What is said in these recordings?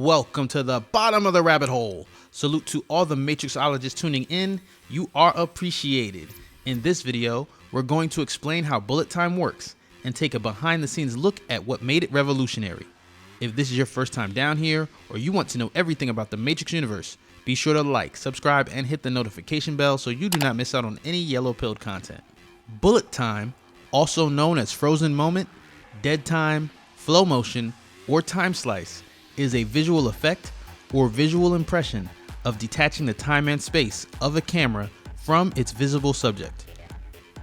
Welcome to the bottom of the rabbit hole. Salute to all the Matrixologists tuning in. You are appreciated. In this video, we're going to explain how bullet time works and take a behind the scenes look at what made it revolutionary. If this is your first time down here or you want to know everything about the Matrix universe, be sure to like, subscribe, and hit the notification bell so you do not miss out on any yellow-pilled content. Bullet time, also known as frozen moment, dead time, flow motion, or time slice, is a visual effect or visual impression of detaching the time and space of a camera from its visible subject.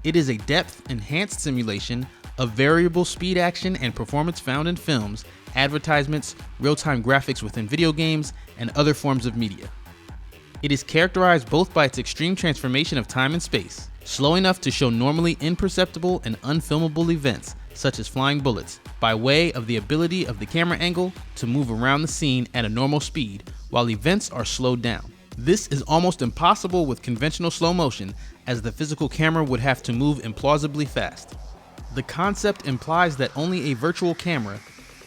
It is a depth-enhanced simulation of variable speed action and performance found in films, advertisements, real-time graphics within video games, and other forms of media. It is characterized both by its extreme transformation of time and space, slow enough to show normally imperceptible and unfilmable events such as flying bullets, by way of the ability of the camera angle to move around the scene at a normal speed while events are slowed down. This is almost impossible with conventional slow motion, as the physical camera would have to move implausibly fast. The concept implies that only a virtual camera,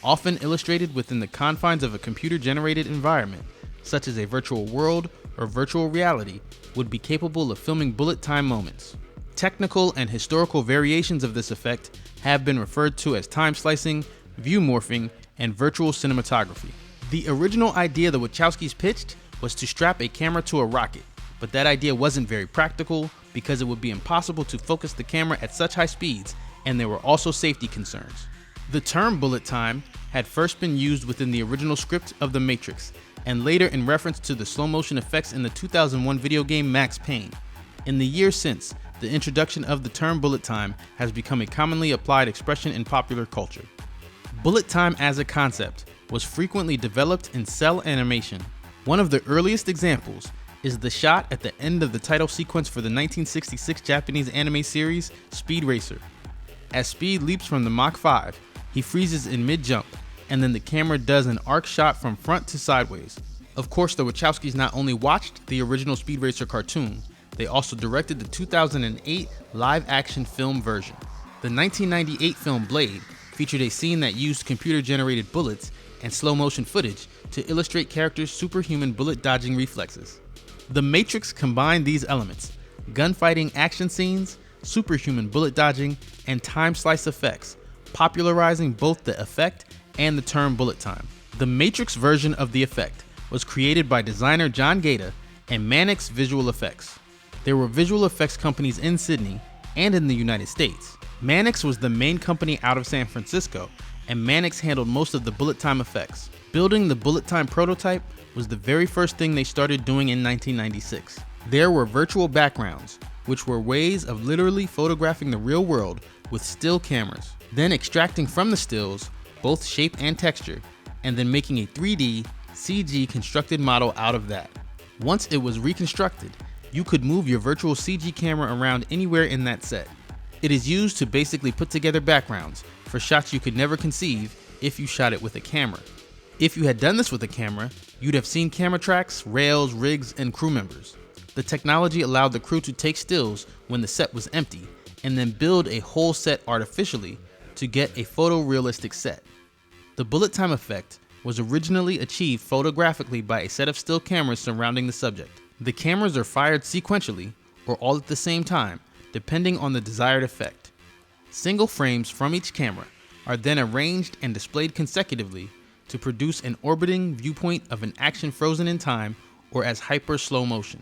often illustrated within the confines of a computer-generated environment, such as a virtual world or virtual reality, would be capable of filming bullet time moments. Technical and historical variations of this effect have been referred to as time slicing, view morphing, and virtual cinematography. The original idea the Wachowskis pitched was to strap a camera to a rocket, but that idea wasn't very practical because it would be impossible to focus the camera at such high speeds, and there were also safety concerns. The term bullet time had first been used within the original script of The Matrix, and later in reference to the slow motion effects in the 2001 video game Max Payne. In the years since, the introduction of the term bullet time has become a commonly applied expression in popular culture. Bullet time as a concept was frequently developed in cell animation. One of the earliest examples is the shot at the end of the title sequence for the 1966 Japanese anime series Speed Racer. As Speed leaps from the Mach 5, he freezes in mid-jump, and then the camera does an arc shot from front to sideways. Of course, the Wachowskis not only watched the original Speed Racer cartoon, they also directed the 2008 live-action film version. The 1998 film Blade featured a scene that used computer-generated bullets and slow-motion footage to illustrate characters' superhuman bullet-dodging reflexes. The Matrix combined these elements: gunfighting action scenes, superhuman bullet dodging, and time slice effects, popularizing both the effect and the term bullet time. The Matrix version of the effect was created by designer John Gaeta and Mannix Visual Effects. There were visual effects companies in Sydney and in the United States. Mannix was the main company out of San Francisco, and Mannix handled most of the bullet time effects. Building the bullet time prototype was the very first thing they started doing in 1996. There were virtual backgrounds, which were ways of literally photographing the real world with still cameras, then extracting from the stills both shape and texture, and then making a 3D CG constructed model out of that. Once it was reconstructed, you could move your virtual CG camera around anywhere in that set. It is used to basically put together backgrounds for shots you could never conceive if you shot it with a camera. If you had done this with a camera, you'd have seen camera tracks, rails, rigs, and crew members. The technology allowed the crew to take stills when the set was empty and then build a whole set artificially to get a photorealistic set. The bullet time effect was originally achieved photographically by a set of still cameras surrounding the subject. The cameras are fired sequentially or all at the same time, depending on the desired effect. Single frames from each camera are then arranged and displayed consecutively to produce an orbiting viewpoint of an action frozen in time or as hyper slow motion.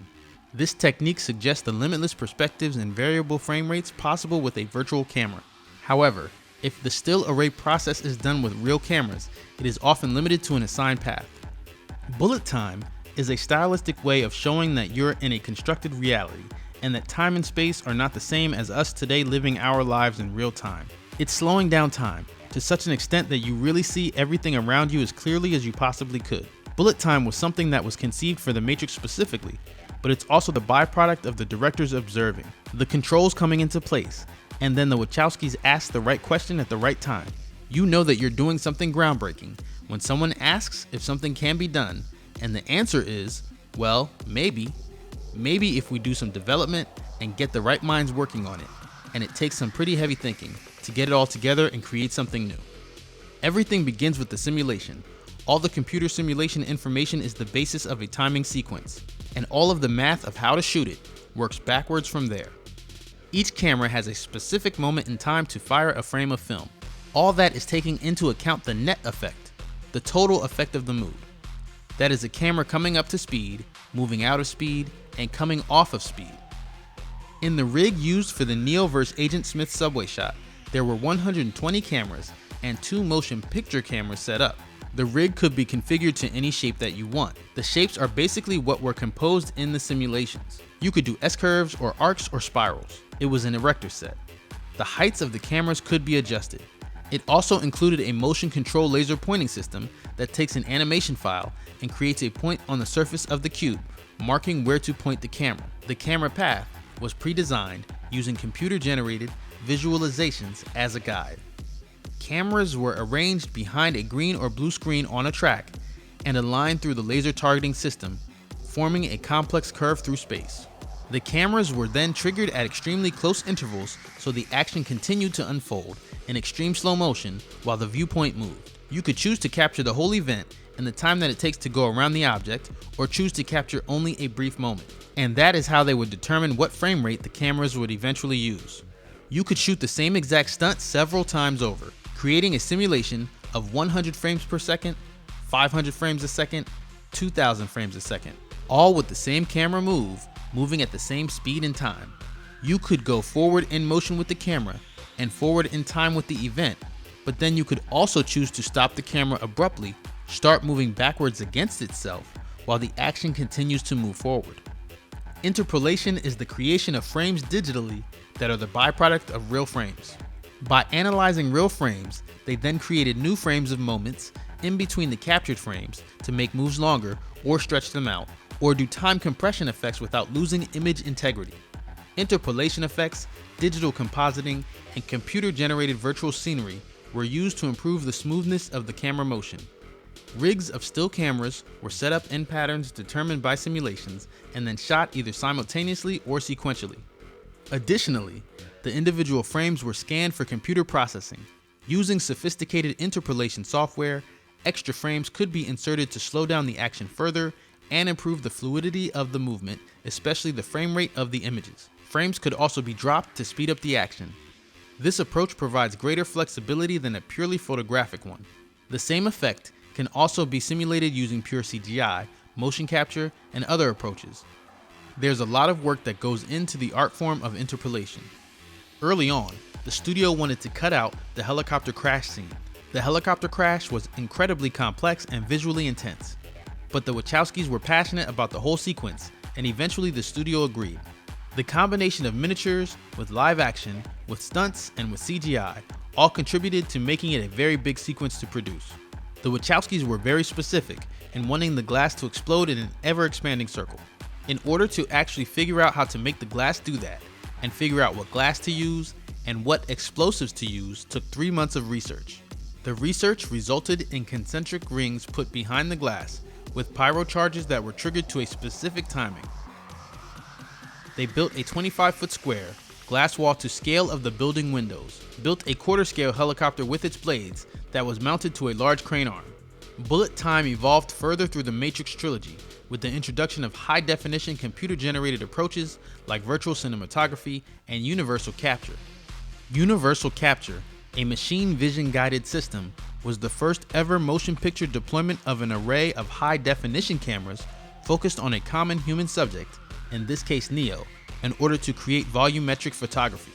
This technique suggests the limitless perspectives and variable frame rates possible with a virtual camera. However, if the still array process is done with real cameras, it is often limited to an assigned path. Bullet time is a stylistic way of showing that you're in a constructed reality and that time and space are not the same as us today living our lives in real time. It's slowing down time to such an extent that you really see everything around you as clearly as you possibly could. Bullet time was something that was conceived for the Matrix specifically, but it's also the byproduct of the directors observing, the controls coming into place, and then the Wachowskis asked the right question at the right time. You know that you're doing something groundbreaking when someone asks if something can be done, and the answer is, well, maybe. Maybe if we do some development and get the right minds working on it, and it takes some pretty heavy thinking to get it all together and create something new. Everything begins with the simulation. All the computer simulation information is the basis of a timing sequence, and all of the math of how to shoot it works backwards from there. Each camera has a specific moment in time to fire a frame of film. All that is taking into account the net effect, the total effect of the mood. That is a camera coming up to speed, moving out of speed, and coming off of speed. In the rig used for the Neo vs. Agent Smith subway shot, there were 120 cameras and 2 motion picture cameras set up. The rig could be configured to any shape that you want. The shapes are basically what were composed in the simulations. You could do S-curves or arcs or spirals. It was an erector set. The heights of the cameras could be adjusted. It also included a motion control laser pointing system that takes an animation file and creates a point on the surface of the cube, marking where to point the camera. The camera path was pre-designed using computer-generated visualizations as a guide. Cameras were arranged behind a green or blue screen on a track and aligned through the laser targeting system, forming a complex curve through space. The cameras were then triggered at extremely close intervals so the action continued to unfold in extreme slow motion while the viewpoint moved. You could choose to capture the whole event in the time that it takes to go around the object, or choose to capture only a brief moment. And that is how they would determine what frame rate the cameras would eventually use. You could shoot the same exact stunt several times over, creating a simulation of 100 frames per second, 500 frames a second, 2000 frames a second, all with the same camera moving at the same speed and time. You could go forward in motion with the camera and forward in time with the event, but then you could also choose to stop the camera abruptly, start moving backwards against itself while the action continues to move forward. Interpolation is the creation of frames digitally that are the byproduct of real frames. By analyzing real frames, they then created new frames of moments in between the captured frames to make moves longer or stretch them out, or do time compression effects without losing image integrity. Interpolation effects, digital compositing, and computer-generated virtual scenery were used to improve the smoothness of the camera motion. Rigs of still cameras were set up in patterns determined by simulations and then shot either simultaneously or sequentially. Additionally, the individual frames were scanned for computer processing. Using sophisticated interpolation software, extra frames could be inserted to slow down the action further and improve the fluidity of the movement, especially the frame rate of the images. Frames could also be dropped to speed up the action. This approach provides greater flexibility than a purely photographic one. The same effect can also be simulated using pure CGI, motion capture, and other approaches. There's a lot of work that goes into the art form of interpolation. Early on, the studio wanted to cut out the helicopter crash scene. The helicopter crash was incredibly complex and visually intense, but the Wachowskis were passionate about the whole sequence, and eventually the studio agreed. The combination of miniatures, with live action, with stunts, and with CGI all contributed to making it a very big sequence to produce. The Wachowskis were very specific in wanting the glass to explode in an ever-expanding circle. In order to actually figure out how to make the glass do that, and figure out what glass to use and what explosives to use, took 3 months of research. The research resulted in concentric rings put behind the glass with pyro charges that were triggered to a specific timing. They built a 25-foot square glass wall to scale of the building windows, built a quarter-scale helicopter with its blades that was mounted to a large crane arm. Bullet time evolved further through the Matrix trilogy with the introduction of high-definition computer-generated approaches like virtual cinematography and universal capture. Universal capture, a machine vision-guided system, was the first ever motion picture deployment of an array of high-definition cameras focused on a common human subject, in this case Neo, in order to create volumetric photography.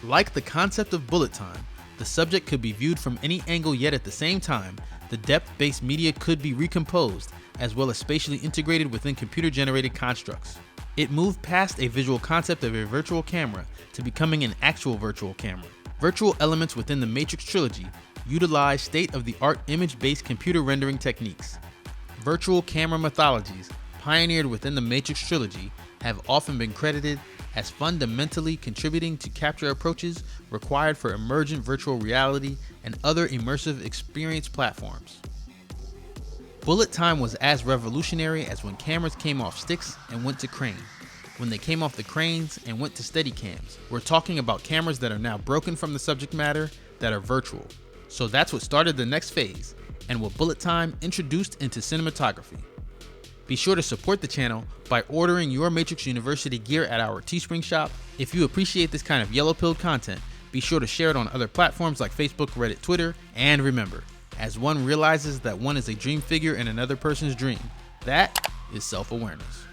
Like the concept of bullet time, the subject could be viewed from any angle, yet at the same time, the depth-based media could be recomposed as well as spatially integrated within computer-generated constructs. It moved past a visual concept of a virtual camera to becoming an actual virtual camera. Virtual elements within the Matrix trilogy utilize state-of-the-art image-based computer rendering techniques. Virtual camera mythologies, pioneered within the Matrix trilogy, have often been credited as fundamentally contributing to capture approaches required for emergent virtual reality and other immersive experience platforms. Bullet time was as revolutionary as when cameras came off sticks and went to crane. When they came off the cranes and went to Steadicams. We're talking about cameras that are now broken from the subject matter, that are virtual. So that's what started the next phase, and what Bullet Time introduced into cinematography. Be sure to support the channel by ordering your Matrix University gear at our Teespring shop. If you appreciate this kind of yellow-pilled content, be sure to share it on other platforms like Facebook, Reddit, Twitter, and remember, as one realizes that one is a dream figure in another person's dream, that is self-awareness.